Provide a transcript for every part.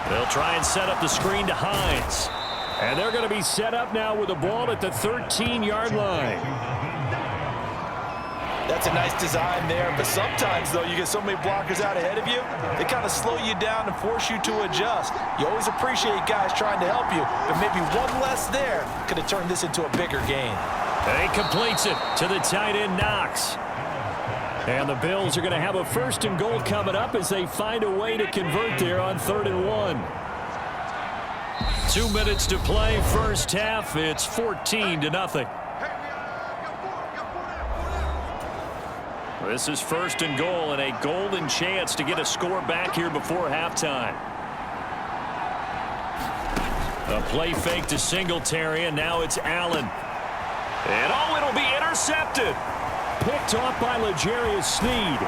They'll try and set up the screen to Hines. And they're going to be set up now with the ball at the 13-yard line. That's a nice design there, but sometimes, though, you get so many blockers out ahead of you, they kind of slow you down and force you to adjust. You always appreciate guys trying to help you, but maybe one less there could have turned this into a bigger game. And he completes it to the tight end, Knox. And the Bills are going to have a 1st and goal coming up as they find a way to convert there on 3rd and 1. 2 minutes to play, first half. It's 14-0. This is 1st and goal and a golden chance to get a score back here before halftime. A play fake to Singletary, and now it's Allen. And it'll be intercepted. Picked off by L'Jarius Sneed.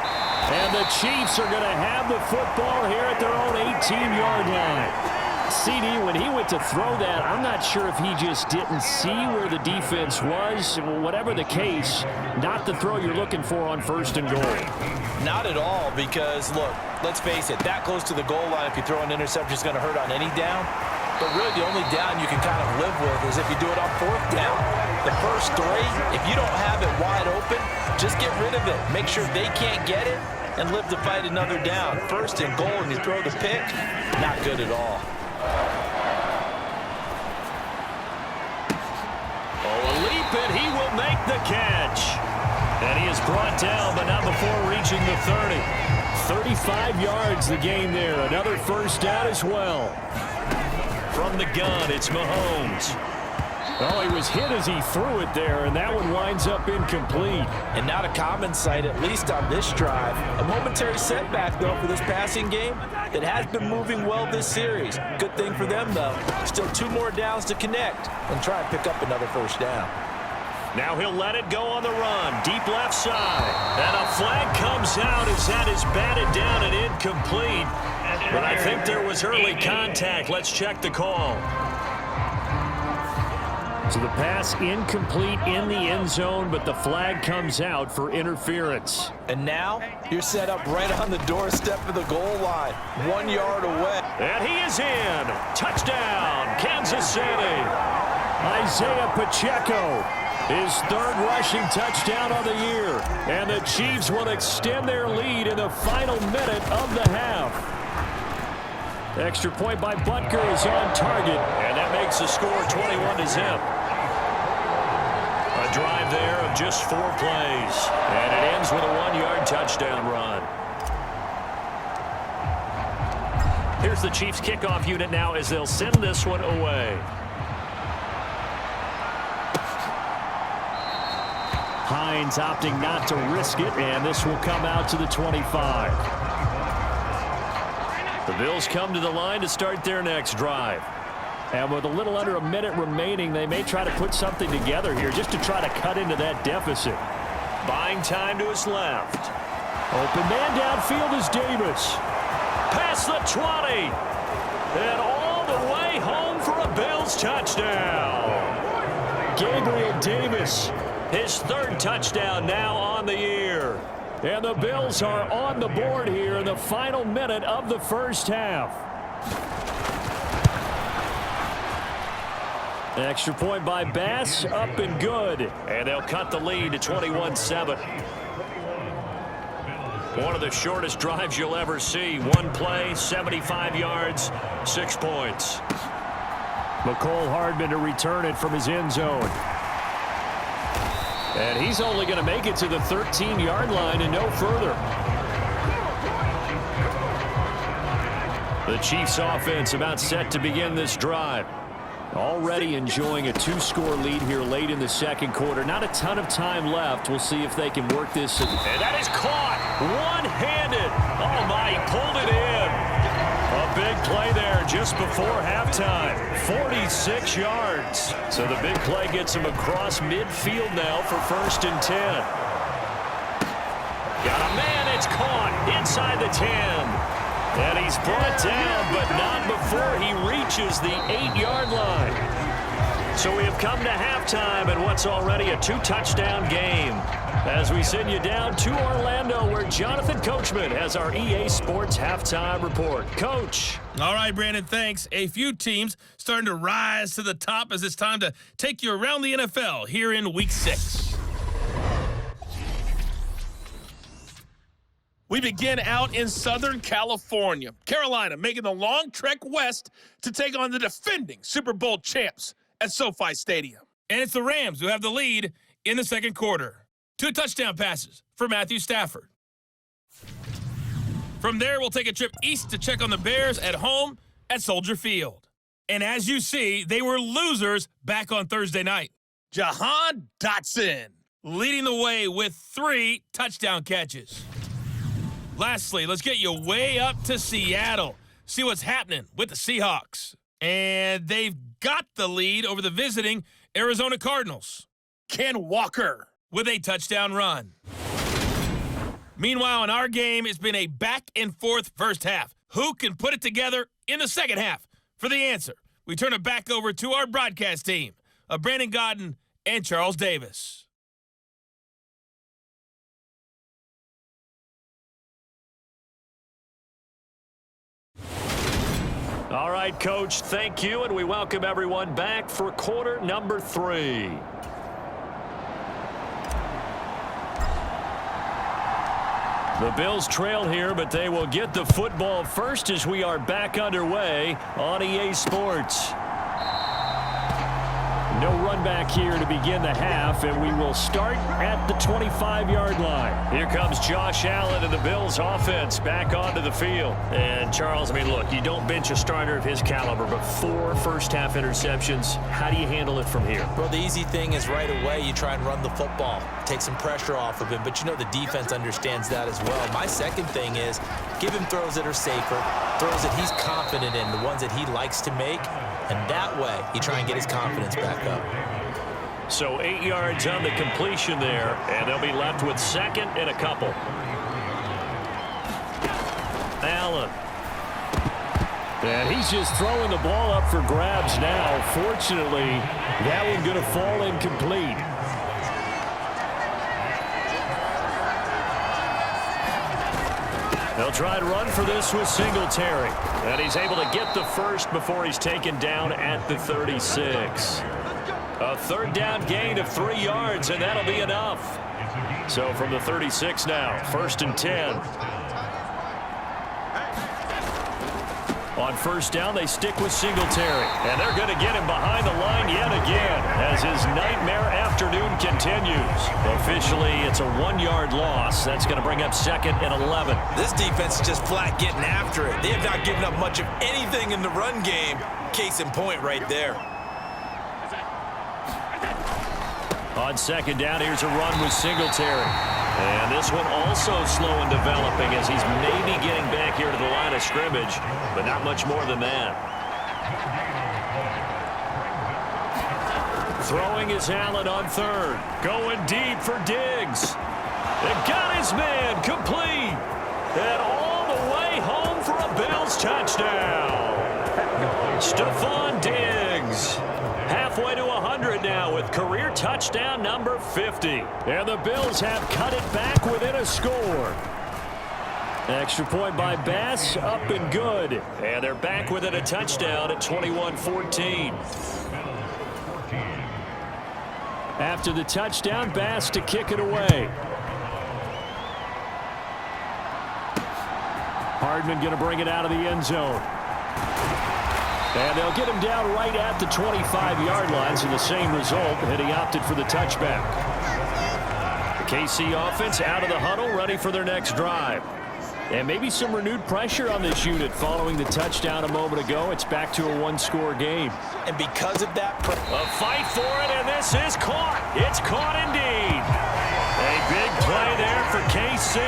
And the Chiefs are going to have the football here at their own 18-yard line. CD, when he went to throw that, I'm not sure if he just didn't see where the defense was. Whatever the case, not the throw you're looking for on 1st and goal. Not at all, because, look, let's face it, that close to the goal line, if you throw an interception, is going to hurt on any down. But really, the only down you can kind of live with is if you do it on 4th down. The first 3, if you don't have it wide open, just get rid of it. Make sure they can't get it and live to fight another down. 1st and goal, and you throw the pick, not good at all. A leap, and he will make the catch. And he is brought down, but not before reaching the 30. 35 yards the game there. Another 1st down as well. From the gun, it's Mahomes. Oh, he was hit as he threw it there, and that one winds up incomplete. And not a common sight, at least on this drive. A momentary setback, though, for this passing game that has been moving well this series. Good thing for them, though. Still 2 more downs to connect and try and pick up another 1st down. Now he'll let it go on the run. Deep left side. And a flag comes out as that is batted down and incomplete. But I think there was early contact. Let's check the call. So the pass incomplete in the end zone, but the flag comes out for interference. And now you're set up right on the doorstep of the goal line, 1 yard away. And he is in. Touchdown, Kansas City. Isaiah Pacheco, his 3rd rushing touchdown of the year. And the Chiefs will extend their lead in the final minute of the half. Extra point by Butker is on target, and that makes the score 21-0. A drive there of just 4 plays, and it ends with a 1-yard touchdown run. Here's the Chiefs kickoff unit now as they'll send this one away. Hines opting not to risk it, and this will come out to the 25. The Bills come to the line to start their next drive. And with a little under a minute remaining, they may try to put something together here just to try to cut into that deficit. Buying time to his left. Open man downfield is Davis. Past the 20. And all the way home for a Bills touchdown. Gabriel Davis, his 3rd touchdown now on the year. And the Bills are on the board here in the final minute of the first half. Extra point by Bass, up and good. And they'll cut the lead to 21-7. One of the shortest drives you'll ever see. 1 play, 75 yards, 6 points. McCole Hardman to return it from his end zone. And he's only going to make it to the 13-yard line and no further. The Chiefs offense about set to begin this drive. Already enjoying a 2-score lead here late in the 2nd quarter. Not a ton of time left. We'll see if they can work this. And that is caught one-handed. Oh, my, he pulled it in. A big play there just before halftime. 46 yards. So the big play gets him across midfield now for 1st and 10. Got a man, it's caught inside the 10. And he's brought down, but not before he reaches the 8-yard line. So we have come to halftime in what's already a two-touchdown game. As we send you down to Orlando, where Jonathan Coachman has our EA Sports halftime report. Coach. All right, Brandon, thanks. A few teams starting to rise to the top as it's time to take you around the NFL here in Week 6. We begin out in Southern California. Carolina making the long trek west to take on the defending Super Bowl champs at SoFi Stadium. And it's the Rams who have the lead in the second quarter. 2 touchdown passes for Matthew Stafford. From there, we'll take a trip east to check on the Bears at home at Soldier Field. And as you see, they were losers back on Thursday night. Jahan Dotson leading the way with 3 touchdown catches. Lastly, let's get you way up to Seattle. See what's happening with the Seahawks. And they've got the lead over the visiting Arizona Cardinals. Ken Walker with a touchdown run. Meanwhile, in our game, it's been a back-and-forth first half. Who can put it together in the second half? For the answer, we turn it back over to our broadcast team of Brandon Godden and Charles Davis. All right, Coach, thank you, and we welcome everyone back for quarter number 3. The Bills trail here, but they will get the football first as we are back underway on EA Sports. No run back here to begin the half, and we will start at the 25-yard line. Here comes Josh Allen and the Bills offense back onto the field. And Charles, I mean, look, you don't bench a starter of his caliber, but 4 first-half interceptions. How do you handle it from here? Well, the easy thing is right away you try and run the football, take some pressure off of him, but you know the defense understands that as well. My second thing is give him throws that are safer, throws that he's confident in, the ones that he likes to make, and that way you try and get his confidence back up. So 8 yards on the completion there, and they'll be left with second and a couple. Allen. And he's just throwing the ball up for grabs now. Fortunately, that one's going to fall incomplete. They'll try to run for this with Singletary. And he's able to get the first before he's taken down at the 36. A third down gain of 3 yards, and that'll be enough. So from the 36 now, 1st and 10. On first down, they stick with Singletary. And they're going to get him behind the line yet again as his nightmare afternoon continues. Officially, it's a 1-yard loss. That's going to bring up 2nd and 11. This defense is just flat getting after it. They have not given up much of anything in the run game. Case in point right there. On second down, here's a run with Singletary. And this one also slow in developing as he's maybe getting back here to the line of scrimmage, but not much more than that. Throwing is Allen on third. Going deep for Diggs. And got his man complete. And all the way home for a Bills touchdown. Stephon Diggs. Halfway to 100 now with career touchdown number 50. And the Bills have cut it back within a score. Extra point by Bass, up and good. And they're back within a touchdown at 21-14. After the touchdown, Bass to kick it away. Hardman going to bring it out of the end zone. And they'll get him down right at the 25-yard line, so the same result, and he opted for the touchback. The KC offense out of the huddle, ready for their next drive. And maybe some renewed pressure on this unit following the touchdown a moment ago. It's back to a 1-score game. And because of that, a fight for it, and this is caught. It's caught indeed. A big play there for KC.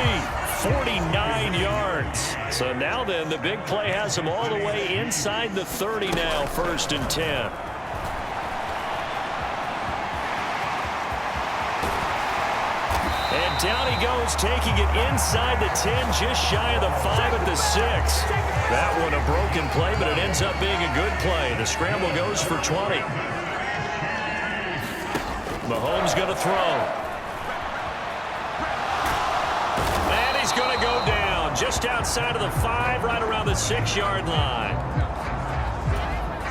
49 yards. So now then, the big play has him all the way inside the 30 now, 1st and 10. And down he goes, taking it inside the 10, just shy of the 5 at the 6. That one a broken play, but it ends up being a good play. The scramble goes for 20. Mahomes going to throw. And he's going to go down just outside of the 5, right around the 6-yard line.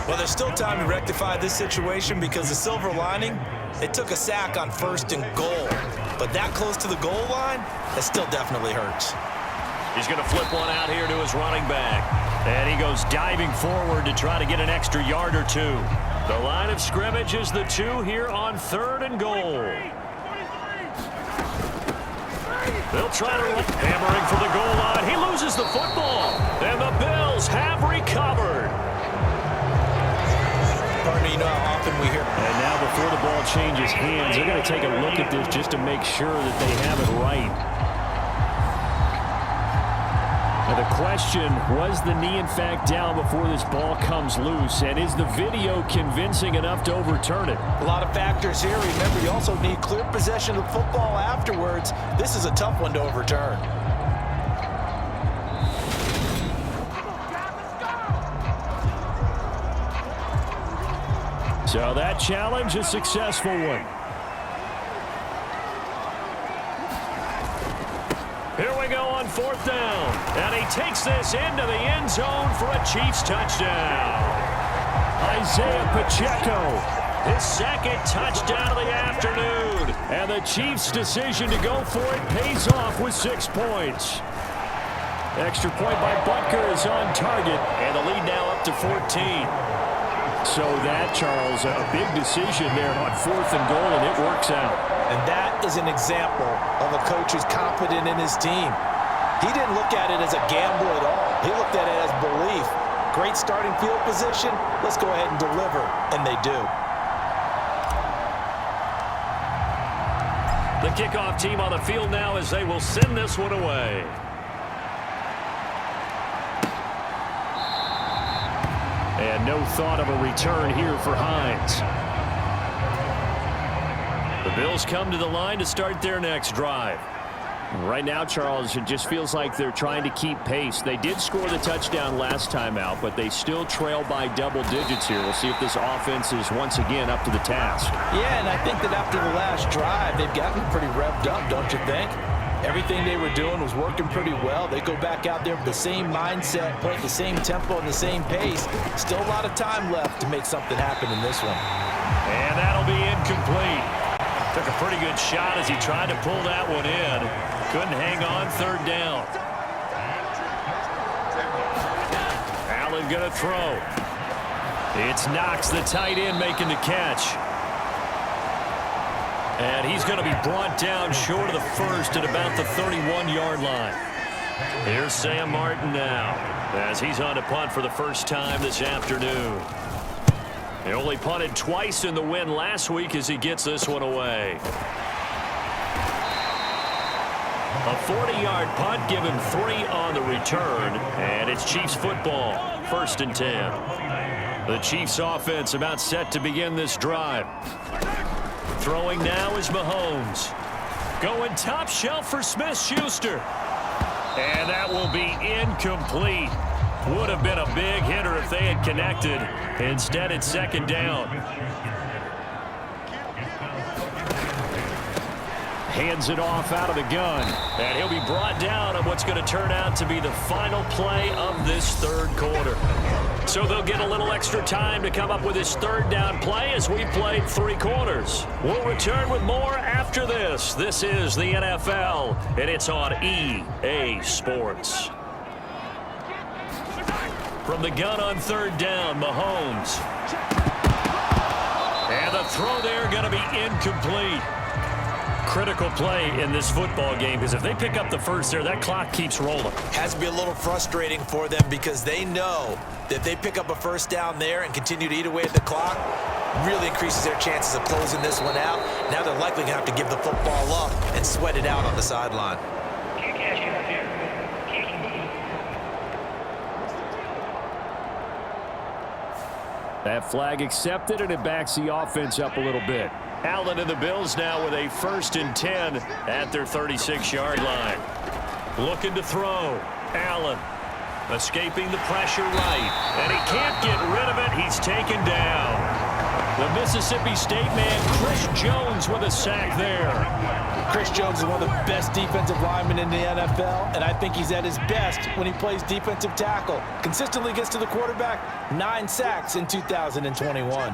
Well, there's still time to rectify this situation because the silver lining, they took a sack on 1st and goal. But that close to the goal line, that still definitely hurts. He's going to flip one out here to his running back. And he goes diving forward to try to get an extra yard or 2. The line of scrimmage is the 2 here on 3rd and goal. They'll try to run. Hammering for the goal line. He loses the football. And the Bills have recovered. Partner, you know how often we hear. And now before the ball changes hands, they're going to take a look at this just to make sure that they have it right. Now the question, was the knee in fact down before this ball comes loose? And is the video convincing enough to overturn it? A lot of factors here. Remember, you also need clear possession of the football afterwards. This is a tough one to overturn. So that challenge, a successful one. Here we go on 4th down. And he takes this into the end zone for a Chiefs touchdown. Isaiah Pacheco, his 2nd touchdown of the afternoon. And the Chiefs' decision to go for it pays off with 6 points. Extra point by Butker is on target. And the lead now up to 14. So that, Charles, a big decision there on 4th and goal, and it works out. And that is an example of a coach who's confident in his team. He didn't look at it as a gamble at all. He looked at it as belief. Great starting field position. Let's go ahead and deliver. And they do. The kickoff team on the field now as they will send this one away. And no thought of a return here for Hines. The Bills come to the line to start their next drive. Right now, Charles, it just feels like they're trying to keep pace. They did score the touchdown last time out, but they still trail by double digits here. We'll see if this offense is once again up to the task. Yeah, and I think that after the last drive, they've gotten pretty revved up, don't you think? Everything they were doing was working pretty well. They go back out there with the same mindset, play at the same tempo and the same pace. Still a lot of time left to make something happen in this one. And that'll be incomplete. Took a pretty good shot as he tried to pull that one in. Couldn't hang on 3rd down. Allen going to throw. It's Knox, the tight end, making the catch. And he's going to be brought down short of the 1st at about the 31-yard line. Here's Sam Martin now as he's on to punt for the first time this afternoon. He only punted twice in the win last week as he gets this one away. A 40-yard punt, give him 3 on the return, and it's Chiefs football, 1st and 10. The Chiefs offense about set to begin this drive. Throwing now is Mahomes. Going top shelf for Smith-Schuster. And that will be incomplete. Would have been a big hitter if they had connected. Instead, it's 2nd down. Hands it off out of the gun. And he'll be brought down on what's going to turn out to be the final play of this 3rd quarter. So they'll get a little extra time to come up with this 3rd down play as we played 3 quarters. We'll return with more after this. This is the NFL, and it's on EA Sports. From the gun on 3rd down, Mahomes. And the throw there going to be incomplete. Critical play in this football game because if they pick up the 1st there, that clock keeps rolling. Has to be a little frustrating for them because they know that if they pick up a 1st down there and continue to eat away at the clock, really increases their chances of closing this one out. Now they're likely going to have to give the football up and sweat it out on the sideline. That flag accepted, and it backs the offense up a little bit. Allen and the Bills now with a 1st and 10 at their 36-yard line. Looking to throw. Allen escaping the pressure right. And he can't get rid of it. He's taken down. The Mississippi State man, Chris Jones, with a sack there. Chris Jones is one of the best defensive linemen in the NFL, and I think he's at his best when he plays defensive tackle. Consistently gets to the quarterback, 9 sacks in 2021.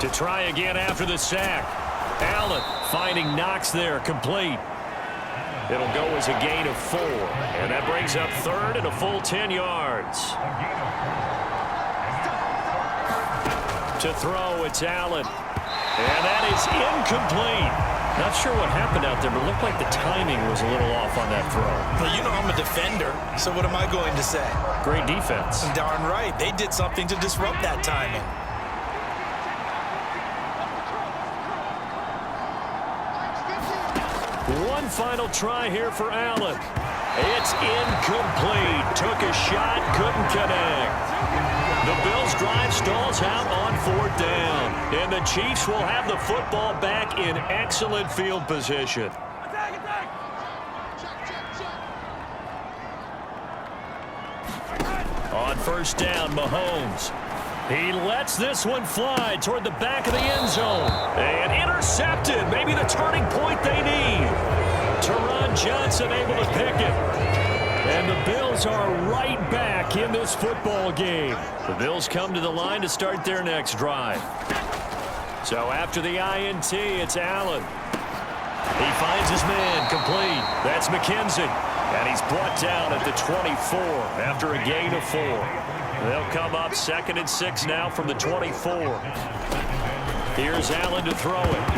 To try again after the sack. Allen finding Knox there, complete. It'll go as a gain of 4, and that brings up third and a full 10 yards. To throw, it's Allen. And that is incomplete. Not sure what happened out there, but it looked like the timing was a little off on that throw. Well, you know I'm a defender, so what am I going to say? Great defense. Darn right. They did something to disrupt that timing. One final try here for Allen. It's incomplete. Took a shot, couldn't connect. The Bills' drive stalls out on 4th down. And the Chiefs will have the football back in excellent field position. On 1st down, Mahomes. He lets this one fly toward the back of the end zone. And intercepted. Maybe the turning point they need. Teron Johnson able to pick it. And the Bills are right back in this football game. The Bills come to the line to start their next drive. So after the INT, it's Allen. He finds his man, complete. That's McKenzie. And he's brought down at the 24 after a gain of 4. They'll come up 2nd and 6 now from the 24. Here's Allen to throw it.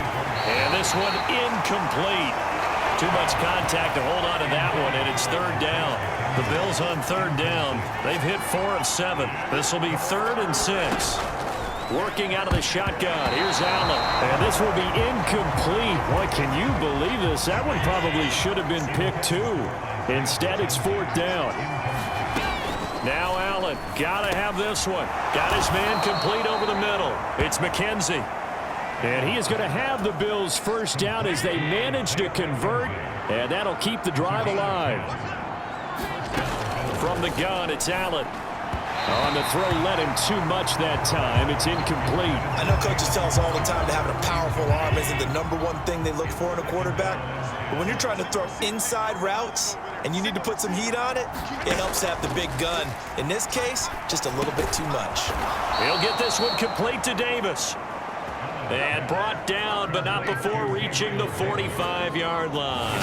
And this one incomplete. Too much contact to hold on to that one, and it's 3rd down. The Bills on 3rd down. They've hit 4 of 7. This will be 3rd and 6. Working out of the shotgun. Here's Allen. And this will be incomplete. Boy, can you believe this? That one probably should have been picked too. Instead, it's 4th down. Now Allen, gotta have this one. Got his man complete over the middle. It's McKenzie. And he is going to have the Bills' 1st down as they manage to convert, and that'll keep the drive alive. From the gun, it's Allen. On the throw, let him too much that time. It's incomplete. I know coaches tell us all the time that having a powerful arm isn't the #1 thing they look for in a quarterback. But when you're trying to throw inside routes and you need to put some heat on it, it helps to have the big gun. In this case, just a little bit too much. He'll get this one complete to Davis. And brought down, but not before reaching the 45-yard line.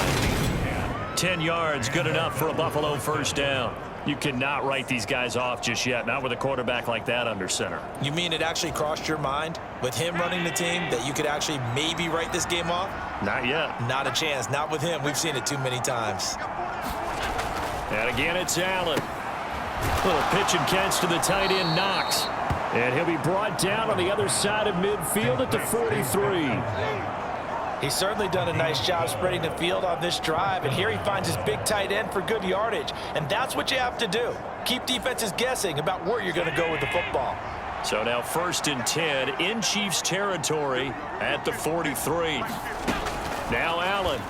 10 yards, good enough for a Buffalo 1st down. You cannot write these guys off just yet, not with a quarterback like that under center. You mean it actually crossed your mind, with him running the team, that you could actually maybe write this game off? Not yet. Not a chance. Not with him. We've seen it too many times. And again, it's Allen. Little pitch and catch to the tight end, Knox. And he'll be brought down on the other side of midfield at the 43. He's certainly done a nice job spreading the field on this drive, and here he finds his big tight end for good yardage. And that's what you have to do. Keep defenses guessing about where you're going to go with the football. So now 1st and 10 in Chiefs territory at the 43. Now Allen.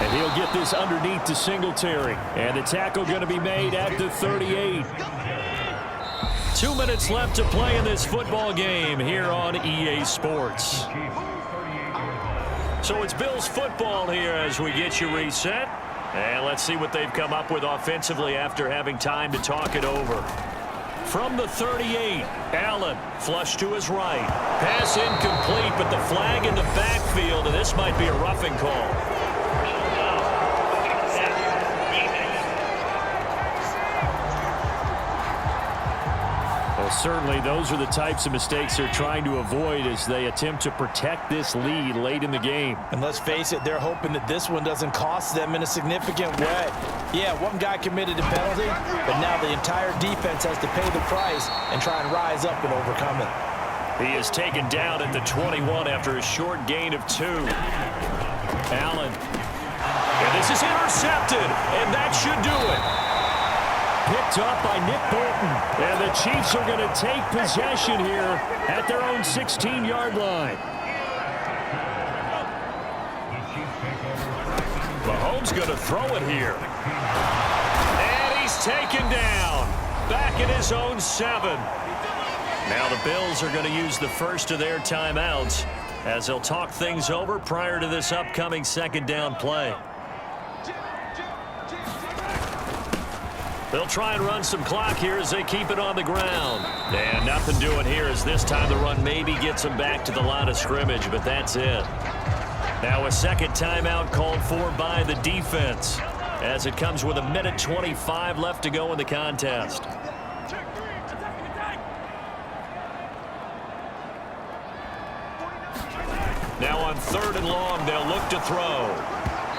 And he'll get this underneath to Singletary. And the tackle going to be made at the 38. 2 minutes left to play in this football game here on EA Sports. So it's Bills football here as we get you reset. And let's see what they've come up with offensively after having time to talk it over. From the 38, Allen flush to his right. Pass incomplete, but the flag in the backfield, and this might be a roughing call. Certainly, those are the types of mistakes they're trying to avoid as they attempt to protect this lead late in the game. And let's face it, they're hoping that this one doesn't cost them in a significant way. Yeah, one guy committed a penalty, but now the entire defense has to pay the price and try and rise up and overcome it. He is taken down at the 21 after a short gain of 2. Allen. And this is intercepted, and that should do it. Picked up by Nick Bolton. And the Chiefs are going to take possession here at their own 16-yard line. Mahomes going to throw it here. And he's taken down. Back in his own 7. Now the Bills are going to use the first of their timeouts as they'll talk things over prior to this upcoming second down play. They'll try and run some clock here as they keep it on the ground. And nothing doing here as this time the run maybe gets them back to the line of scrimmage, but that's it. Now a second timeout called for by the defense as it comes with 1:25 left to go in the contest. Now on 3rd and long, they'll look to throw.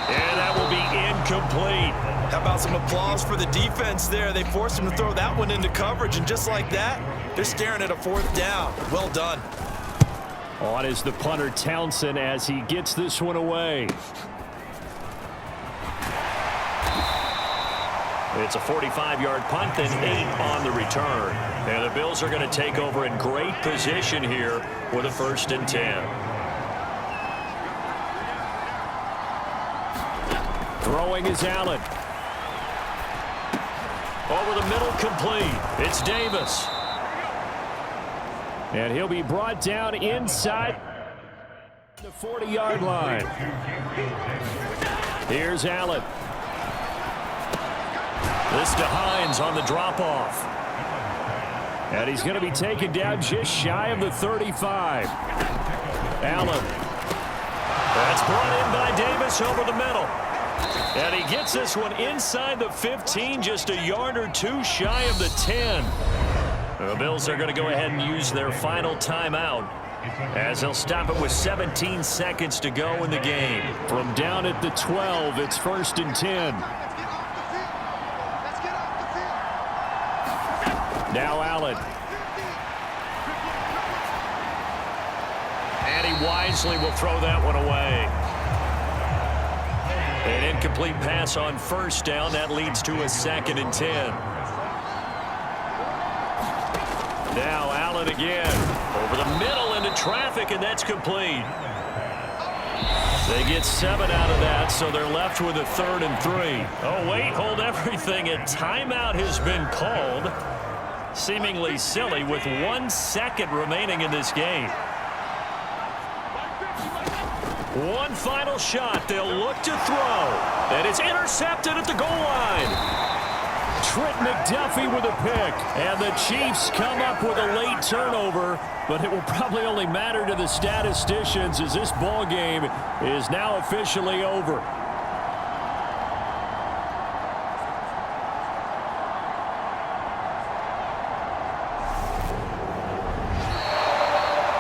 And that will be incomplete. How about some applause for the defense there? They forced him to throw that one into coverage, and just like that, they're staring at a 4th down. Well done. On is the punter, Townsend, as he gets this one away. It's a 45-yard punt, then 8 on the return. And the Bills are going to take over in great position here with a 1st and 10. Throwing is Allen. Over the middle, complete. It's Davis. And he'll be brought down inside the 40-yard line. Here's Allen. This to Hines on the drop-off. And he's going to be taken down just shy of the 35. Allen. That's brought in by Davis over the middle. And he gets this one inside the 15, just a yard or two shy of the 10. The Bills are going to go ahead and use their final timeout as they'll stop it with 17 seconds to go in the game. From down at the 12, it's 1st and 10. Now Allen. And he wisely will throw that one away. An incomplete pass on 1st down. That leads to a 2nd and 10. Now Allen again. Over the middle into traffic, and that's complete. They get 7 out of that, so they're left with a 3rd and 3. Oh, wait, hold everything. A timeout has been called. Seemingly silly with 1 second remaining in this game. One final shot. They'll look to throw. And it's intercepted at the goal line. Trent McDuffie with a pick. And the Chiefs come up with a late turnover. But it will probably only matter to the statisticians as this ball game is now officially over.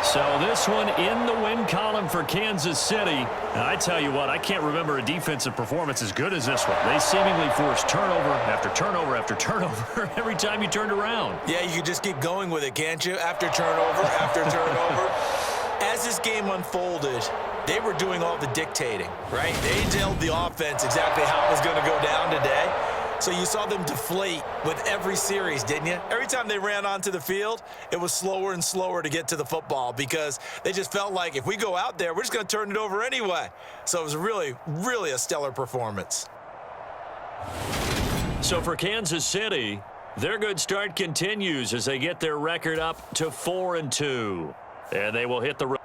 So this one in the win column for Kansas City. And I tell you what, I can't remember a defensive performance as good as this one. They seemingly forced turnover after turnover after turnover every time you turned around. Yeah, you could just keep going with it, can't you? After turnover, after turnover. As this game unfolded, they were doing all the dictating, right? They told the offense exactly how it was going to go down today. So you saw them deflate with every series, didn't you? Every time they ran onto the field, it was slower and slower to get to the football because they just felt like if we go out there, we're just going to turn it over anyway. So it was really, really a stellar performance. So for Kansas City, their good start continues as they get their record up to 4-2. And they will hit the road.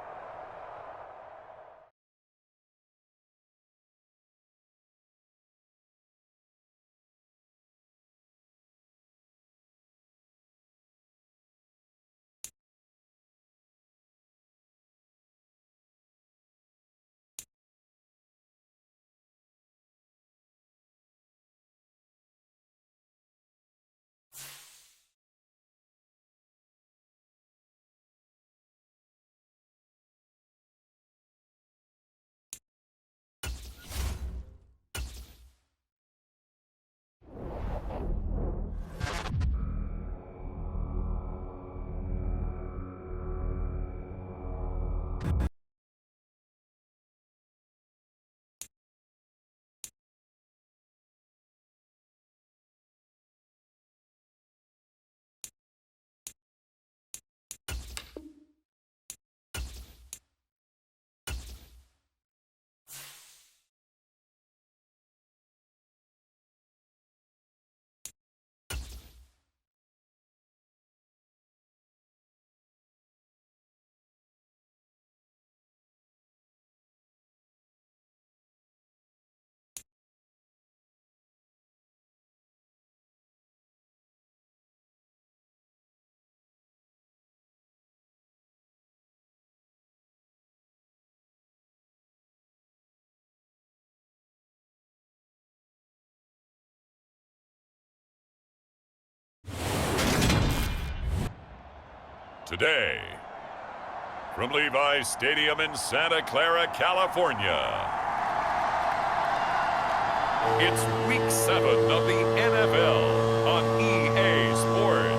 Today, from Levi's Stadium in Santa Clara, California, it's Week 7 of the NFL on EA Sports.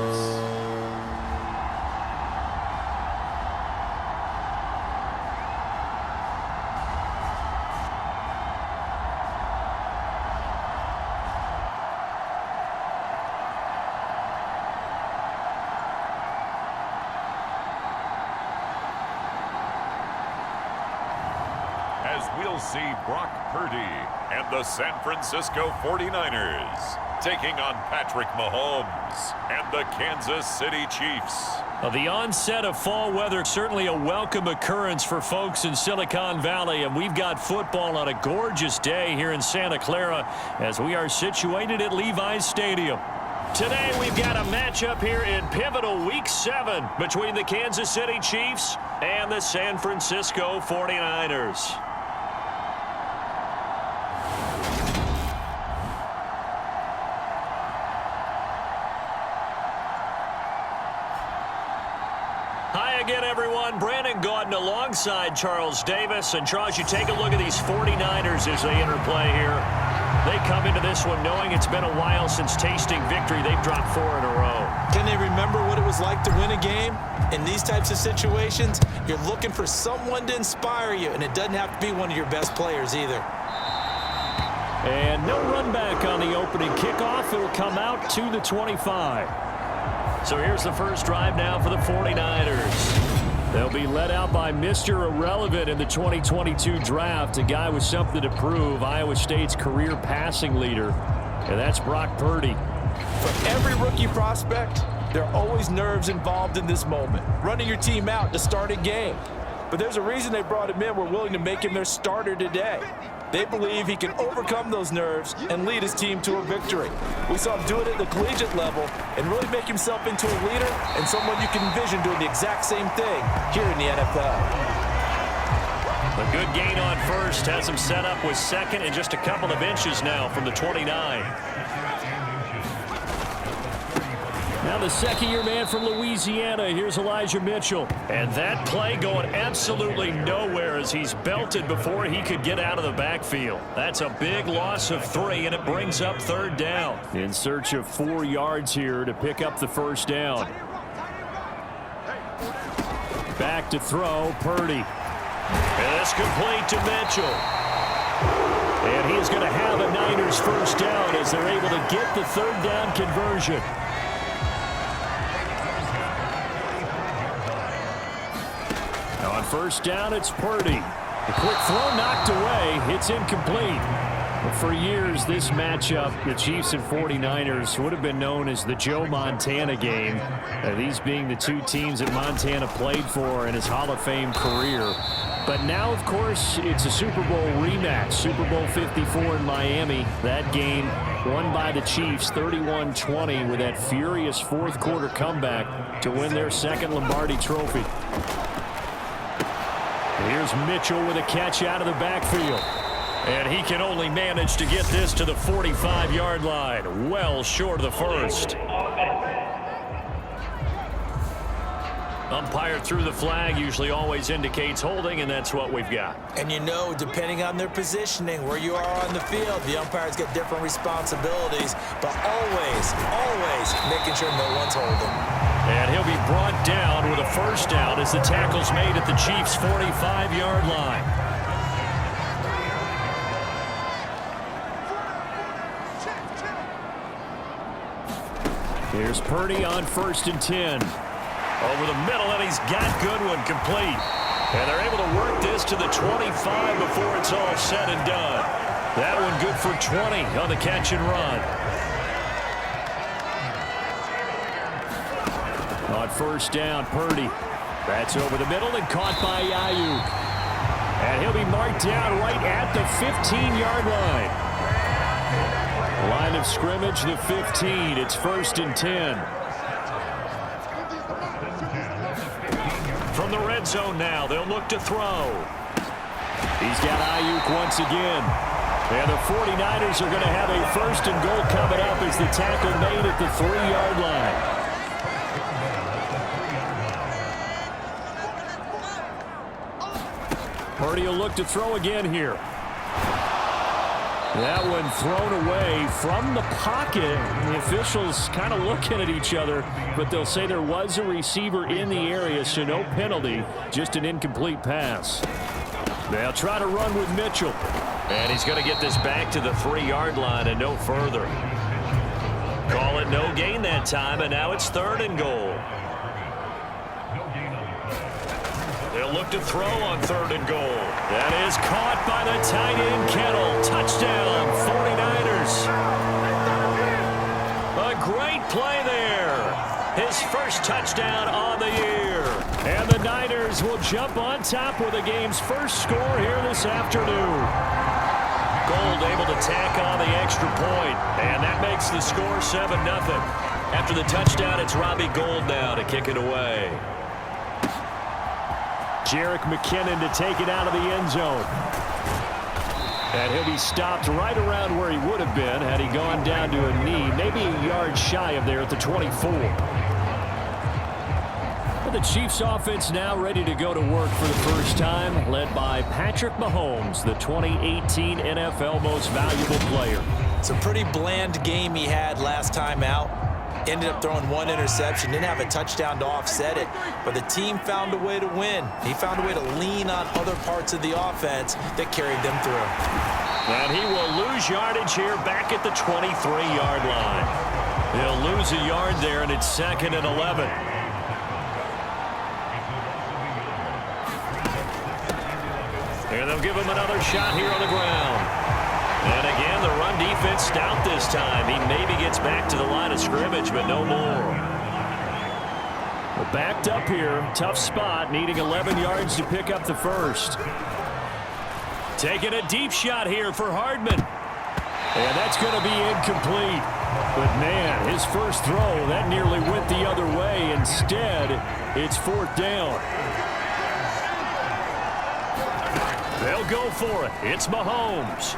As we'll see Brock Purdy and the San Francisco 49ers taking on Patrick Mahomes and the Kansas City Chiefs. The onset of fall weather, certainly a welcome occurrence for folks in Silicon Valley, and we've got football on a gorgeous day here in Santa Clara as we are situated at Levi's Stadium. Today we've got a matchup here in pivotal Week 7 between the Kansas City Chiefs and the San Francisco 49ers. Hi again, everyone. Brandon Gaudin alongside Charles Davis. And Charles, you take a look at these 49ers as they interplay here. They come into this one knowing it's been a while since tasting victory. They've dropped 4 in a row. Can they remember what it was like to win a game? In these types of situations, you're looking for someone to inspire you, and it doesn't have to be one of your best players either. And no run back on the opening kickoff. It will come out to the 25. So here's the first drive now for the 49ers. They'll be led out by Mr. Irrelevant in the 2022 draft, a guy with something to prove, Iowa State's career passing leader, and that's Brock Purdy. For every rookie prospect, there are always nerves involved in this moment, running your team out to start a game. But there's a reason they brought him in. We're willing to make him their starter today. They believe he can overcome those nerves and lead his team to a victory. We saw him do it at the collegiate level and really make himself into a leader and someone you can envision doing the exact same thing here in the NFL. A good gain on first has him set up with second and just a couple of inches now from the 29. Now the second-year man from Louisiana, here's Elijah Mitchell. And that play going absolutely nowhere as he's belted before he could get out of the backfield. That's a big loss of 3, and it brings up 3rd down. In search of 4 yards here to pick up the first down. Back to throw, Purdy. And it's complete to Mitchell. And he's going to have a Niners first down as they're able to get the 3rd down conversion. On first down, it's Purdy. The quick throw knocked away. It's incomplete. But for years, this matchup, the Chiefs and 49ers, would have been known as the Joe Montana game. These being the 2 teams that Montana played for in his Hall of Fame career. But now, of course, it's a Super Bowl rematch. Super Bowl 54 in Miami. That game won by the Chiefs 31-20 with that furious 4th quarter comeback to win their 2nd Lombardi trophy. Here's Mitchell with a catch out of the backfield. And he can only manage to get this to the 45-yard line. Well short of the first. Umpire threw the flag, usually always indicates holding, and that's what we've got. And you know, depending on their positioning, where you are on the field, the umpires get different responsibilities, but always making sure no one's holding. And he'll be brought down with a first down as the tackle's made at the Chiefs' 45-yard line. Here's Purdy on 1st and 10. Over the middle, and he's got Goodwin complete. And they're able to work this to the 25 before it's all said and done. That one good for 20 on the catch and run. On first down, Purdy. That's over the middle and caught by Ayuk. And he'll be marked down right at the 15-yard line. Line of scrimmage, the 15. It's 1st and 10. From the red zone now, they'll look to throw. He's got Ayuk once again. And the 49ers are going to have a 1st and goal coming up as the tackle made at the 3-yard line. Purdy will look to throw again here. That one thrown away from the pocket. The officials kind of looking at each other, but they'll say there was a receiver in the area, so no penalty, just an incomplete pass. They'll try to run with Mitchell. And he's going to get this back to the 3-yard line and no further. Call it no gain that time, and now it's 3rd and goal. They'll look to throw on 3rd and goal. That is caught by the tight end, Kettle. Touchdown, 49ers. A great play there. His first touchdown on the year. And the Niners will jump on top with the game's first score here this afternoon. Gold able to tack on the extra point, and that makes the score 7-0. After the touchdown, it's Robbie Gould now to kick it away. Jerick McKinnon to take it out of the end zone. And he'll be stopped right around where he would have been had he gone down to a knee, maybe a yard shy of there at the 24. But the Chiefs offense now ready to go to work for the first time, led by Patrick Mahomes, the 2018 NFL Most Valuable Player. It's a pretty bland game he had last time out. Ended up throwing 1 interception, didn't have a touchdown to offset it, but the team found a way to win. He found a way to lean on other parts of the offense that carried them through. And he will lose yardage here back at the 23-yard line. He'll lose a yard there, and it's 2nd and 11. And they'll give him another shot here on the ground. And again, the run defense stout this time. He maybe gets back to the line of scrimmage, but no more. Well, backed up here, tough spot, needing 11 yards to pick up the first. Taking a deep shot here for Hardman. And that's going to be incomplete. But, man, his first throw, that nearly went the other way. Instead, it's 4th down. They'll go for it. It's Mahomes.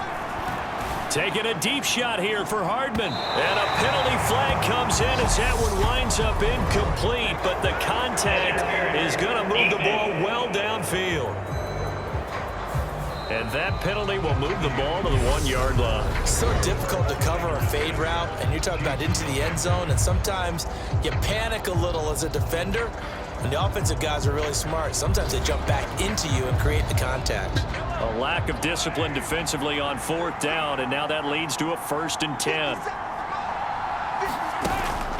Taking a deep shot here for Hardman. And a penalty flag comes in as that one winds up incomplete, but the contact is going to move the ball well downfield. And that penalty will move the ball to the 1-yard line. So difficult to cover a fade route, and you're talking about into the end zone, and sometimes you panic a little as a defender, and the offensive guys are really smart. Sometimes they jump back into you and create the contact. A lack of discipline defensively on 4th down, and now that leads to a 1st and 10.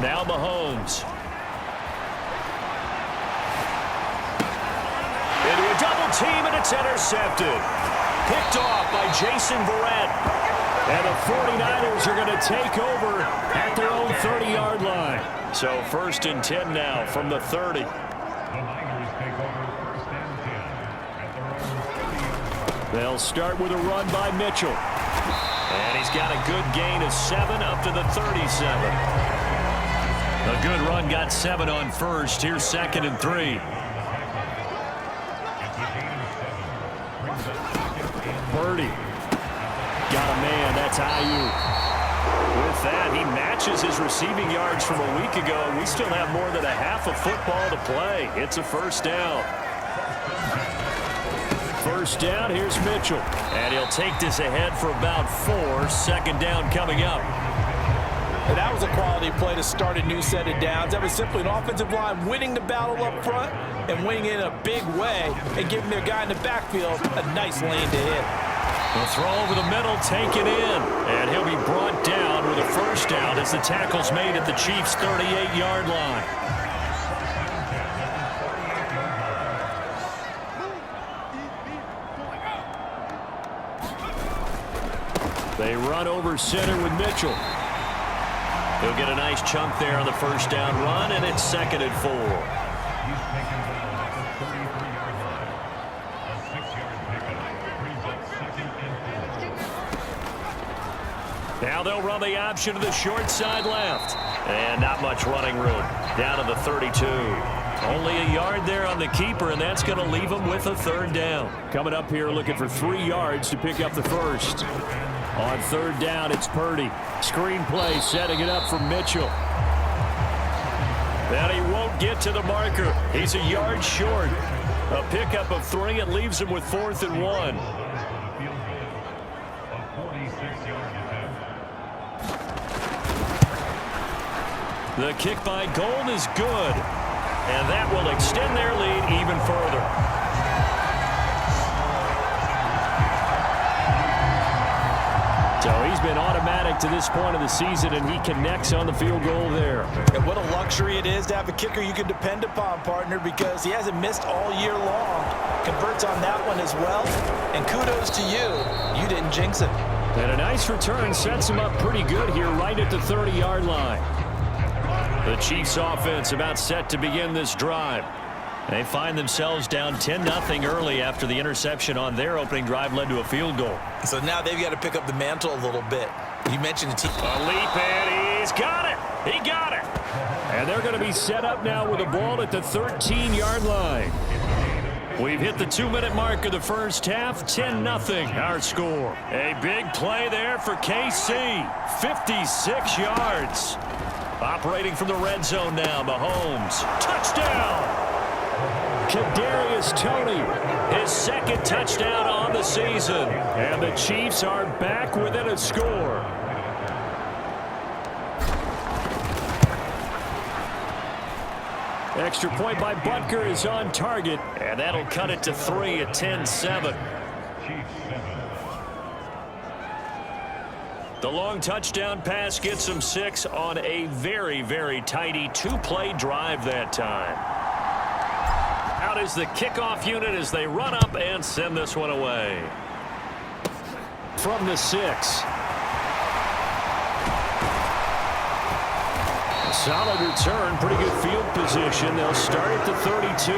Now Mahomes. Into a double team, and it's intercepted. Picked off by Jason Verrett. And the 49ers are going to take over at their own 30-yard line. So 1st and 10 now from the 30. They'll start with a run by Mitchell. And he's got a good gain of 7 up to the 37. A good run, got 7 on first. Here's 2nd and 3. Purdy. Got a man, that's Ayuk. With that, he matches his receiving yards from a week ago. We still have more than a half a football to play. It's a 1st down. 1st down, here's Mitchell. And he'll take this ahead for about 4. 2nd down coming up. And that was a quality play to start a new set of downs. That was simply an offensive line winning the battle up front and winning it in a big way and giving their guy in the backfield a nice lane to hit. The throw over the middle, taken in. And he'll be brought down with a 1st down as the tackle's made at the Chiefs' 38-yard line. They run over center with Mitchell. He'll get a nice chunk there on the 1st down run, and it's 2nd and 4. Now they'll run the option to the short side left. And not much running room. Down to the 32. Only a yard there on the keeper, and that's going to leave him with a 3rd down. Coming up here looking for 3 yards to pick up the first. On 3rd down, it's Purdy. Screen play, setting it up for Mitchell. And he won't get to the marker. He's a yard short. A pickup of 3. It leaves him with 4th and 1. The kick by Gold is good. And that will extend their lead even further. So he's been automatic to this point of the season, and he connects on the field goal there. And what a luxury it is to have a kicker you can depend upon, partner, because he hasn't missed all year long. Converts on that one as well. And kudos to you. You didn't jinx it. And a nice return sets him up pretty good here right at the 30-yard line. The Chiefs offense about set to begin this drive. They find themselves down 10-0 early after the interception on their opening drive led to a field goal. So now they've got to pick up the mantle a little bit. You mentioned the team. A leap, and he's got it. He got it. And they're going to be set up now with a ball at the 13-yard line. We've hit the 2-minute mark of the first half. 10-0 our score. A big play there for KC. 56 yards. Operating from the red zone now, Mahomes. Touchdown! Kadarius Toney, his 2nd touchdown on the season. And the Chiefs are back within a score. Extra point by Butker is on target, and that'll cut it to 3 at 10-7. The long touchdown pass gets them 6 on a very, very tidy 2-play drive that time. Out is the kickoff unit as they run up and send this one away. From the 6. Solid return, pretty good field position. They'll start at the 32.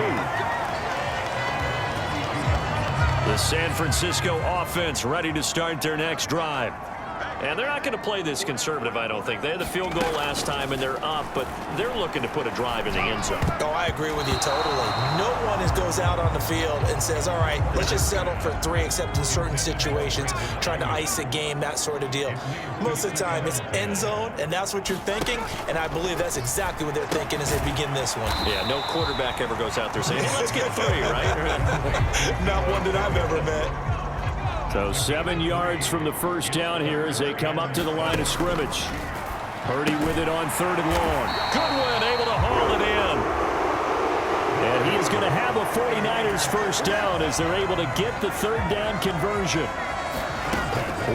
The San Francisco offense ready to start their next drive. And they're not going to play this conservative, I don't think. They had the field goal last time, and they're up, but they're looking to put a drive in the end zone. Oh, I agree with you totally. No one goes out on the field and says, all right, let's just settle for 3, except in certain situations, trying to ice a game, that sort of deal. Most of the time, it's end zone, and that's what you're thinking, and I believe that's exactly what they're thinking as they begin this one. Yeah, no quarterback ever goes out there saying, hey, let's get 3, right? Not one that I've ever met. So 7 yards from the first down here as they come up to the line of scrimmage. Purdy with it on 3rd and long. Goodwin able to haul it in. And he is going to have a 49ers first down as they're able to get the 3rd down conversion.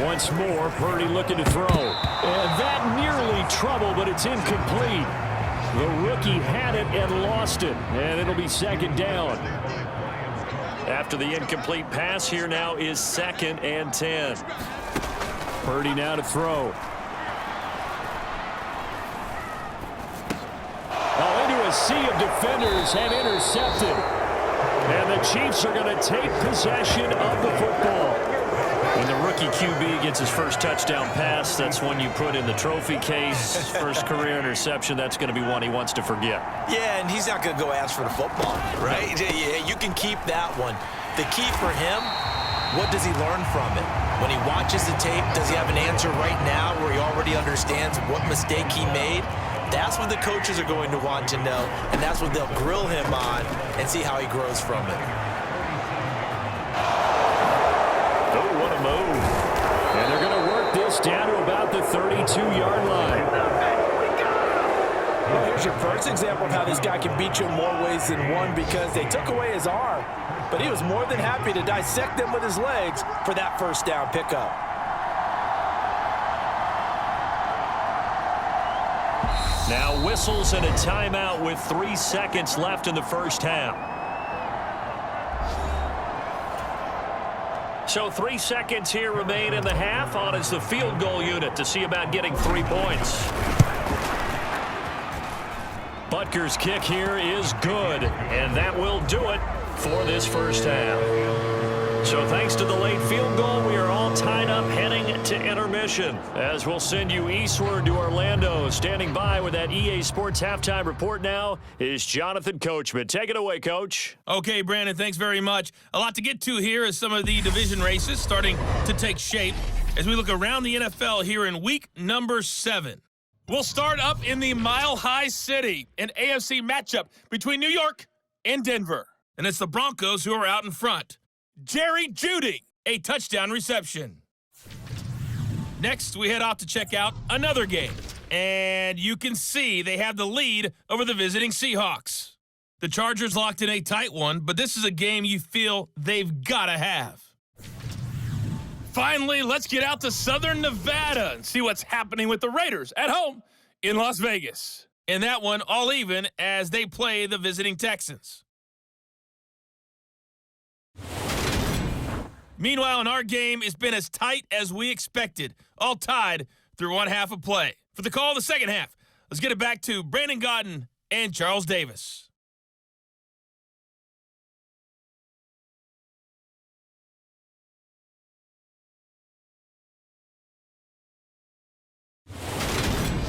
Once more, Purdy looking to throw. And that nearly trouble, but it's incomplete. The rookie had it and lost it. And it'll be 2nd down. After the incomplete pass, here now is 2nd and 10. Purdy now to throw. Oh, into a sea of defenders and intercepted. And the Chiefs are going to take possession of the football. When the rookie QB gets his first touchdown pass, that's one you put in the trophy case. First career interception, that's going to be one he wants to forget. Yeah, and he's not going to go ask for the football, right? Yeah, you can keep that one. The key for him, what does he learn from it? When he watches the tape, does he have an answer right now where he already understands what mistake he made? That's what the coaches are going to want to know, and that's what they'll grill him on and see how he grows from it. Oh, what a move. And they're going to work this down to about the 32-yard line. Well, here's your first example of how this guy can beat you in more ways than one, because they took away his arm, but he was more than happy to dissect them with his legs for that first down pickup. Now whistles and a timeout with 3 seconds left in the first half. So 3 seconds here remain in the half. On is the field goal unit to see about getting 3 points. Butker's kick here is good, and that will do it for this first half. So thanks to the late field goal, we are all tied up heading to intermission. As we'll send you eastward to Orlando. Standing by with that EA Sports halftime report now is Jonathan Coachman. Take it away, Coach. Okay, Brandon, thanks very much. A lot to get to here as some of the division races starting to take shape as we look around the NFL here in week number 7. We'll start up in the Mile High City, an AFC matchup between New York and Denver. and it's the Broncos who are out in front. Jerry Jeudy, a touchdown reception. Next, we head off to check out another game. And you can see they have the lead over the visiting Seahawks. The Chargers locked in a tight one, but this is a game you feel they've got to have. Finally, let's get out to Southern Nevada and see what's happening with the Raiders at home in Las Vegas. In that one, all even as they play the visiting Texans. Meanwhile, in our game, it's been as tight as we expected, all tied through one half of play. For the call of the second half, let's get it back to Brandon Gaudin and Charles Davis.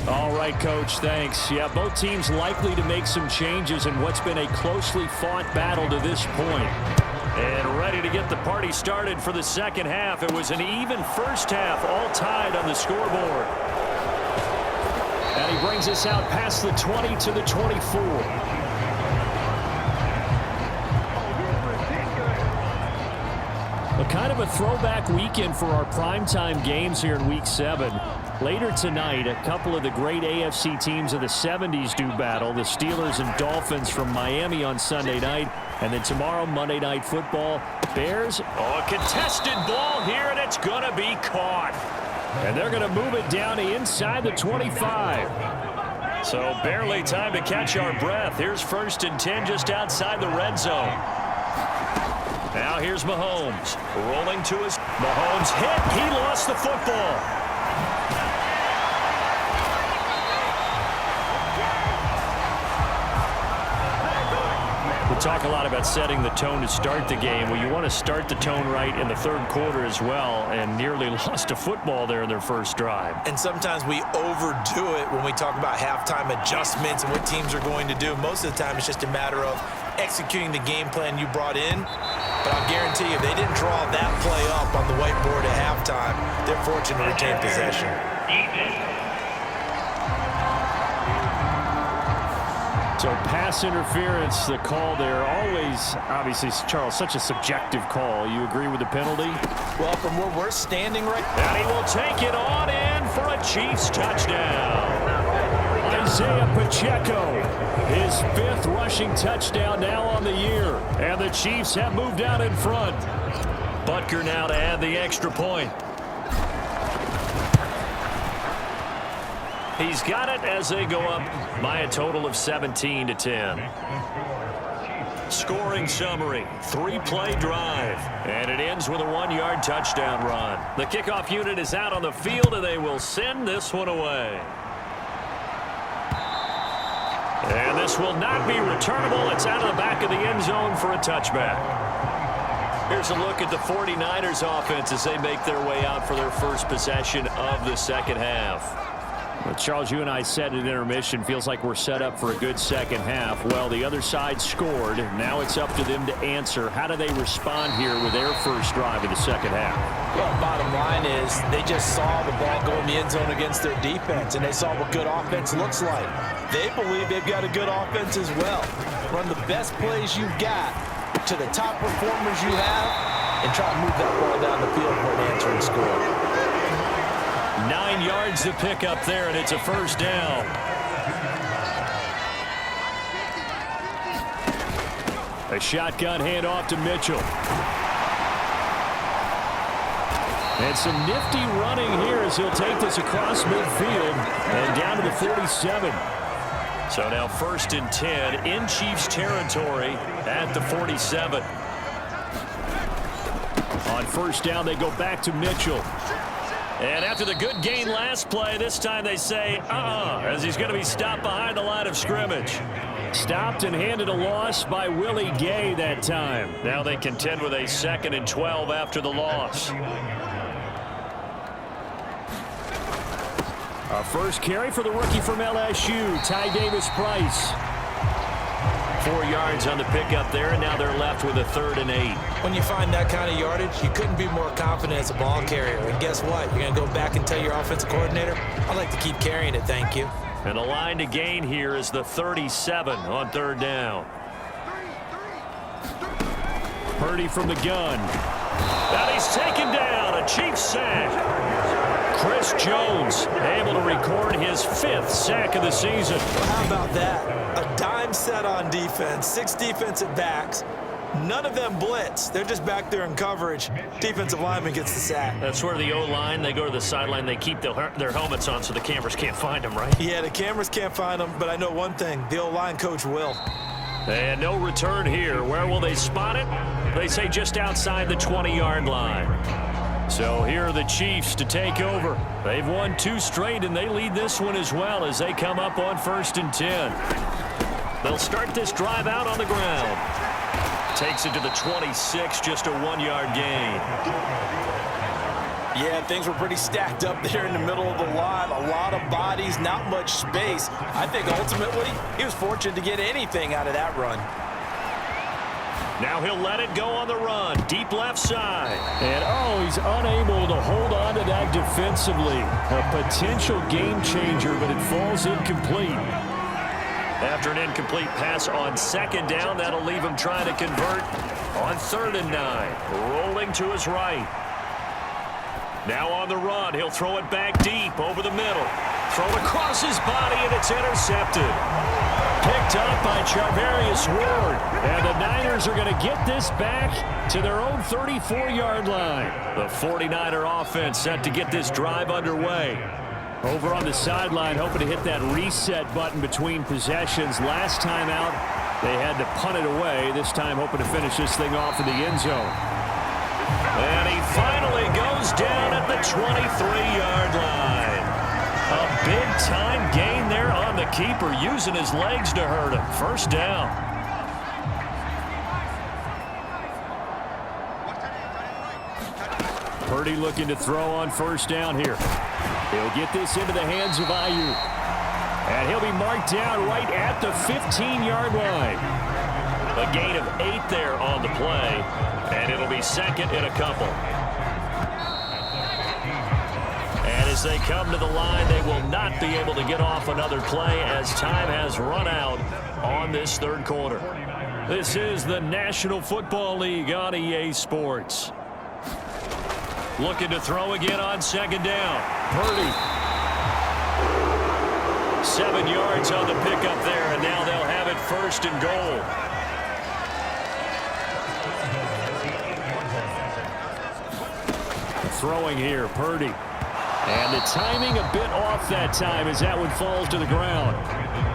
All right, Coach, thanks. Yeah, both teams likely to make some changes in what's been a closely fought battle to this point. And ready to get the party started for the second half. It was an even first half, all tied on the scoreboard. And he brings us out past the 20 to the 24. A kind of a throwback weekend for our primetime games here in Week 7. Later tonight, a couple of the great AFC teams of the 70s do battle. The Steelers and Dolphins from Miami on Sunday night. And then tomorrow, Monday Night Football, Bears. Oh, a contested ball here, and it's going to be caught. And they're going to move it down to inside the 25. So barely time to catch our breath. Here's 1st and 10 just outside the red zone. Now here's Mahomes. Rolling to his. Mahomes hit. He lost the football. We talk a lot about setting the tone to start the game. Well, you want to start the tone right in the third quarter as well, and nearly lost a football there in their first drive. And sometimes we overdo it when we talk about halftime adjustments and what teams are going to do. Most of the time, it's just a matter of executing the game plan you brought in. But I'll guarantee you, if they didn't draw that play up on the whiteboard at halftime, they're fortunate to retain possession. So pass interference, the call there, always, obviously, Charles, such a subjective call. You agree with the penalty? Well, from where we're standing right now. And he will take it on in for a Chiefs touchdown. Isaiah Pacheco, his 5th rushing touchdown now on the year. And the Chiefs have moved out in front. Butker now to add the extra point. He's got it as they go up by a total of 17 to 10. Scoring summary, 3-play drive, and it ends with a 1-yard touchdown run. The kickoff unit is out on the field, and they will send this one away. And this will not be returnable. It's out of the back of the end zone for a touchback. Here's a look at the 49ers offense as they make their way out for their first possession of the second half. Well, Charles, you and I said at intermission, feels like we're set up for a good second half. Well, the other side scored. Now it's up to them to answer. How do they respond here with their first drive of the second half? Well, bottom line is they just saw the ball go in the end zone against their defense, and they saw what good offense looks like. They believe they've got a good offense as well. Run the best plays you've got to the top performers you have, and try to move that ball down the field for an answering score. 9 yards to pick up there, and it's a first down. A shotgun handoff to Mitchell. And some nifty running here as he'll take this across midfield and down to the 47. So now 1st and 10 in Chiefs territory at the 47. On first down, they go back to Mitchell. And after the good gain last play, this time they say, as he's going to be stopped behind the line of scrimmage. Stopped and handed a loss by Willie Gay that time. Now they contend with a 2nd and 12 after the loss. A first carry for the rookie from LSU, Ty Davis-Price. 4 yards on the pickup there, and now they're left with a 3rd and 8. When you find that kind of yardage, you couldn't be more confident as a ball carrier. And guess what? You're going to go back and tell your offensive coordinator, I'd like to keep carrying it, thank you. And the line to gain here is the 37 on 3rd down. Purdy from the gun. And he's taken down. A Chiefs sack. Chris Jones able to record his 5th sack of the season. Well, how about that? A dime set on defense, 6 defensive backs. None of them blitz. They're just back there in coverage. Defensive lineman gets the sack. That's where the O-line, they go to the sideline, they keep their helmets on so the cameras can't find them, right? Yeah, the cameras can't find them, but I know one thing. The O-line coach will. And no return here. Where will they spot it? They say just outside the 20-yard line. So here are the Chiefs to take over. They've won 2 straight, and they lead this one as well as they come up on 1st and 10. They'll start this drive out on the ground. Takes it to the 26, just a 1-yard gain. Yeah, things were pretty stacked up there in the middle of the line. A lot of bodies, not much space. I think ultimately he was fortunate to get anything out of that run. Now he'll let it go on the run. Deep left side. And, he's unable to hold on to that defensively. A potential game changer, but it falls incomplete. After an incomplete pass on 2nd down, that'll leave him trying to convert on 3rd and 9. Rolling to his right. Now on the run, he'll throw it back deep over the middle. Thrown across his body, and it's intercepted. Picked up by Charvarius Ward. And the Niners are going to get this back to their own 34-yard line. The 49er offense set to get this drive underway. Over on the sideline, hoping to hit that reset button between possessions. Last time out, they had to punt it away. This time, hoping to finish this thing off in the end zone. And he finally goes down at the 23-yard line. A big-time gain there on the keeper, using his legs to hurt him. 1st down. Purdy looking to throw on 1st down here. He'll get this into the hands of Ayuk. And he'll be marked down right at the 15-yard line. A gain of 8 there on the play. And it'll be 2nd and a couple. And as they come to the line, they will not be able to get off another play as time has run out on this 3rd quarter. This is the National Football League on EA Sports. Looking to throw again on 2nd down. Purdy. 7 yards on the pickup there, and now they'll have it 1st and goal. Throwing here, Purdy. And the timing a bit off that time as that one falls to the ground.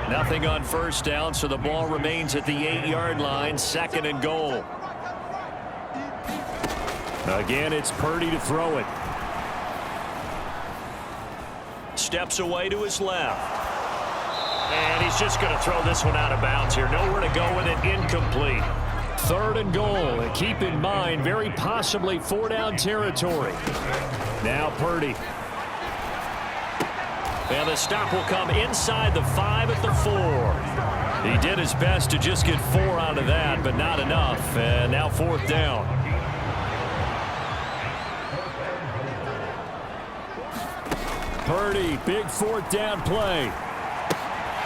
Nothing on 1st down, so the ball remains at the 8-yard line, 2nd and goal. Again, it's Purdy to throw it. Steps away to his left. And he's just going to throw this one out of bounds here. Nowhere to go with it, incomplete. 3rd and goal, and keep in mind, very possibly 4-down territory. Now Purdy. And the stop will come inside the 5 at the 4. He did his best to just get 4 out of that, but not enough. And now 4th down. Purdy, big 4th down play.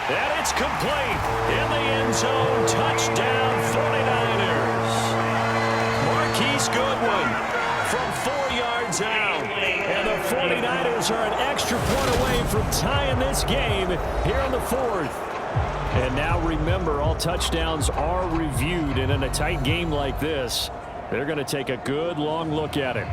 And it's complete. In the end zone, touchdown 49ers. Marquise Goodwin from 4 yards out. And the 49ers are an extra point away from tying this game here on the 4th. And now remember, all touchdowns are reviewed. And in a tight game like this, they're going to take a good long look at it.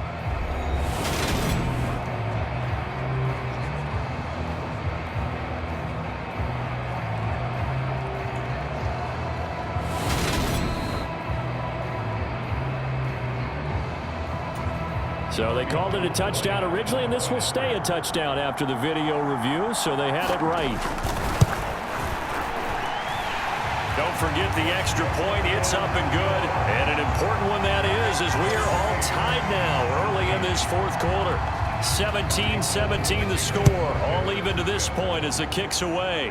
So they called it a touchdown originally, and this will stay a touchdown after the video review, so they had it right. Don't forget the extra point. It's up and good, and an important one that is, as we are all tied now early in this 4th quarter. 17-17 the score, all even to this point as the kick's away.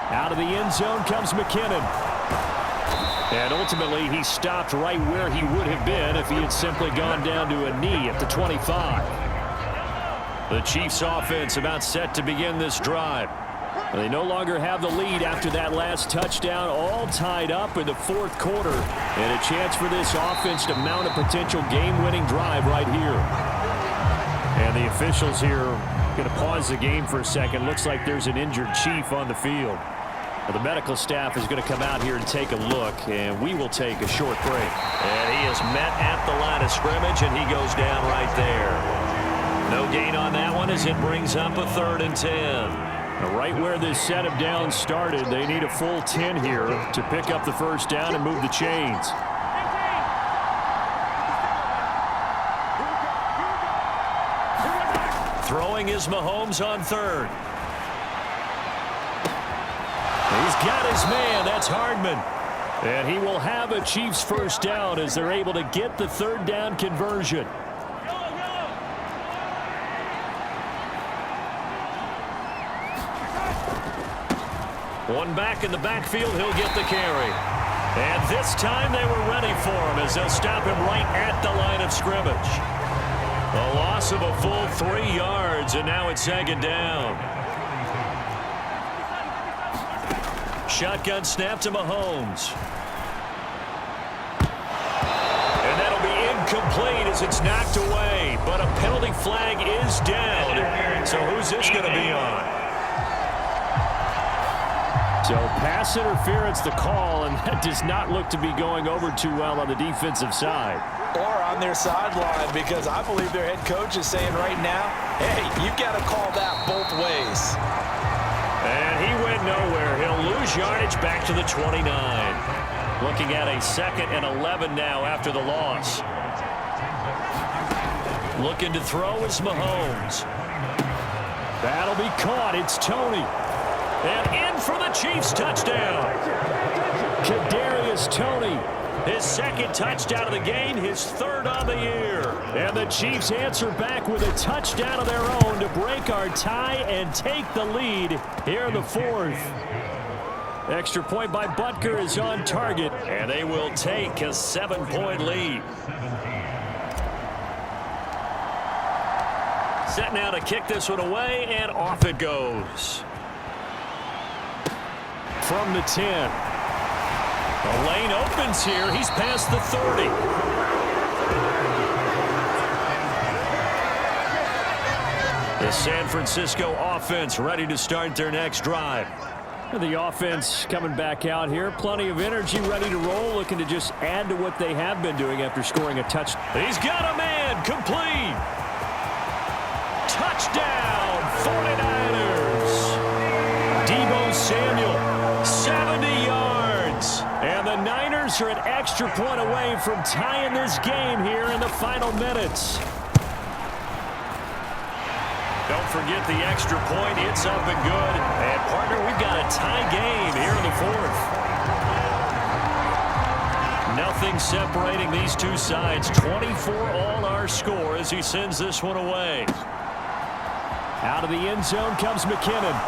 Out of the end zone comes McKinnon. And ultimately, he stopped right where he would have been if he had simply gone down to a knee at the 25. The Chiefs offense about set to begin this drive. They no longer have the lead after that last touchdown, all tied up in the fourth quarter. And a chance for this offense to mount a potential game-winning drive right here. And the officials here going to pause the game for a second. Looks like there's an injured Chief on the field. The medical staff is going to come out here and take a look, and we will take a short break. And he is met at the line of scrimmage, and he goes down right there. No gain on that one as it brings up a 3rd and 10. Right where this set of downs started, they need a full 10 here to pick up the first down and move the chains. Throwing is Mahomes on 3rd. He's got his man. That's Hardman. And he will have a Chiefs first down as they're able to get the 3rd down conversion. One back in the backfield, he'll get the carry. And this time they were ready for him as they'll stop him right at the line of scrimmage. A loss of a full 3 yards, and now it's 2nd down. Shotgun snap to Mahomes. And that'll be incomplete as it's knocked away. But a penalty flag is down. So who's this going to be on? So pass interference the call, and that does not look to be going over too well on the defensive side. Or on their sideline, because I believe their head coach is saying right now, hey, you've got to call that both ways. And he went nowhere. He'll lose yardage back to the 29. Looking at a 2nd and 11 now after the loss. Looking to throw is Mahomes. That'll be caught. It's Tony. And in for the Chiefs touchdown. Kadarius Toney, his 2nd touchdown of the game, his 3rd on the year. And the Chiefs answer back with a touchdown of their own to break our tie and take the lead here in the 4th. Extra point by Butker is on target, and they will take a 7-point lead. Set now to kick this one away, and off it goes. From the 10. The lane opens here. He's past the 30. The San Francisco offense ready to start their next drive. The offense coming back out here. Plenty of energy, ready to roll, looking to just add to what they have been doing after scoring a touchdown. He's got a man. Complete. Touchdown, 49ers. Deebo Samuel. 70 yards. And the Niners are an extra point away from tying this game here in the final minutes. Don't forget the extra point. It's up and good. And, partner, we've got a tie game here in the 4th. Nothing separating these two sides. 24-all our score as he sends this one away. Out of the end zone comes McKinnon.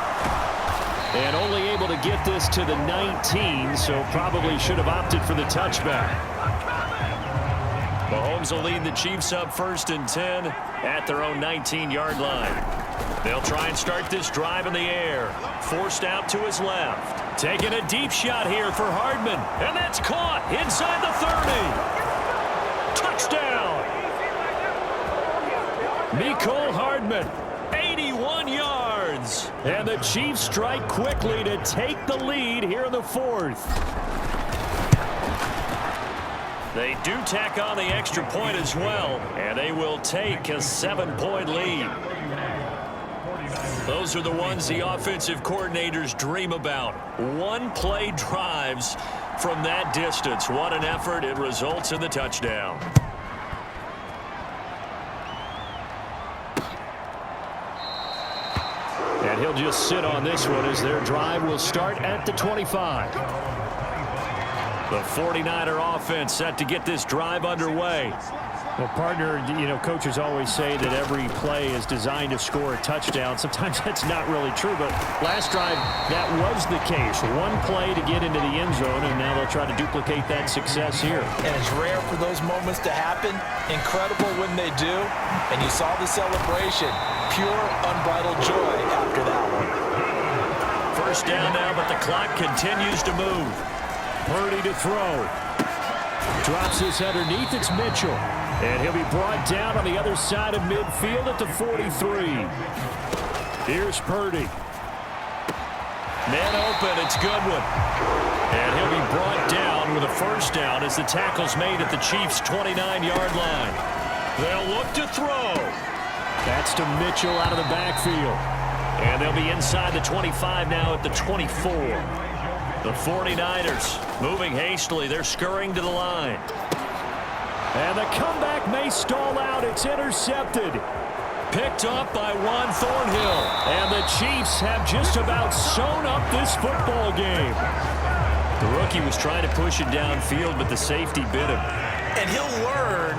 And only able to get this to the 19, so probably should have opted for the touchback. Mahomes will lead the Chiefs up 1st and 10 at their own 19-yard line. They'll try and start this drive in the air. Forced out to his left. Taking a deep shot here for Hardman. And that's caught inside the 30. Touchdown. Mecole Hardman. 81 yards. And the Chiefs strike quickly to take the lead here in the 4th. They do tack on the extra point as well, and they will take a 7-point lead. Those are the ones the offensive coordinators dream about. One-play drives from that distance. What an effort. It results in the touchdown. And he'll just sit on this one as their drive will start at the 25. The 49er offense set to get this drive underway. Well, partner, coaches always say that every play is designed to score a touchdown. Sometimes that's not really true, but last drive, that was the case. One play to get into the end zone, and now they'll try to duplicate that success here. And it's rare for those moments to happen. Incredible when they do. And you saw the celebration. Pure, unbridled joy after that one. first down now, but the clock continues to move. Purdy to throw. Drops this underneath. It's Mitchell. And he'll be brought down on the other side of midfield at the 43. Here's Purdy. Man open. It's Goodwin. And he'll be brought down with a first down as the tackle's made at the Chiefs' 29-yard line. They'll look to throw. That's to Mitchell out of the backfield. And they'll be inside the 25 now at the 24. The 49ers moving hastily. They're scurrying to the line. And the comeback may stall out. It's intercepted. Picked up by Juan Thornhill. And the Chiefs have just about sewn up this football game. The rookie was trying to push it downfield, but the safety bit him. And he'll learn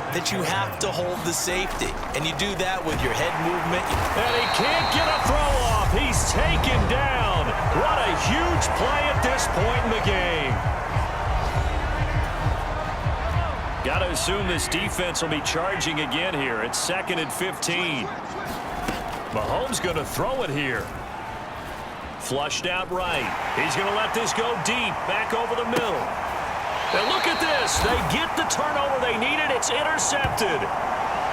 that you have to hold the safety. And you do that with your head movement. And he can't get a throw off. He's taken down. What a huge play at this point in the game. Got to assume this defense will be charging again here. It's 2nd and 15. Mahomes going to throw it here. Flushed out right. He's going to let this go deep. Back over the middle. And look at this. They get the turnover they needed. It's intercepted.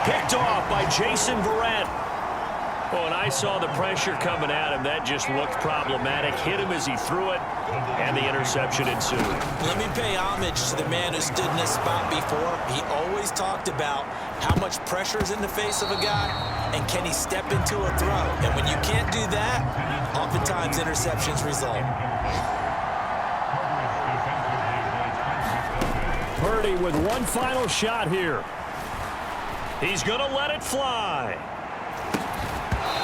Picked off by Jason Verrett. Oh, and I saw the pressure coming at him. That just looked problematic. Hit him as he threw it, and the interception ensued. Let me pay homage to the man who stood in this spot before. He always talked about how much pressure is in the face of a guy, and can he step into a throw. And when you can't do that, oftentimes interceptions result. Purdy with one final shot here. He's going to let it fly.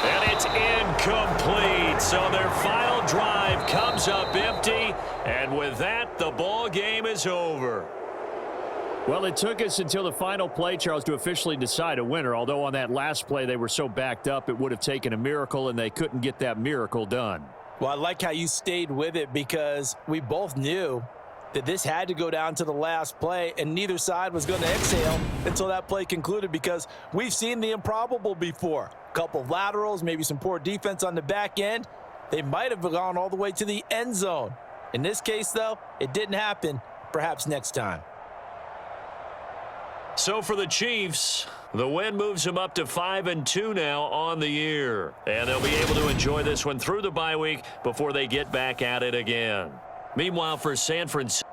And it's incomplete. So their final drive comes up empty. And with that, the ball game is over. Well, it took us until the final play, Charles, to officially decide a winner. Although on that last play they were so backed up, it would have taken a miracle, and they couldn't get that miracle done. Well, I like how you stayed with it because we both knew that this had to go down to the last play, and neither side was going to exhale until that play concluded because we've seen the improbable before. A couple of laterals, maybe some poor defense on the back end. They might have gone all the way to the end zone. In this case, though, it didn't happen. Perhaps next time. So for the Chiefs, the win moves them up to 5-2 now on the year. And they'll be able to enjoy this one through the bye week before they get back at it again. Meanwhile, for San Francisco,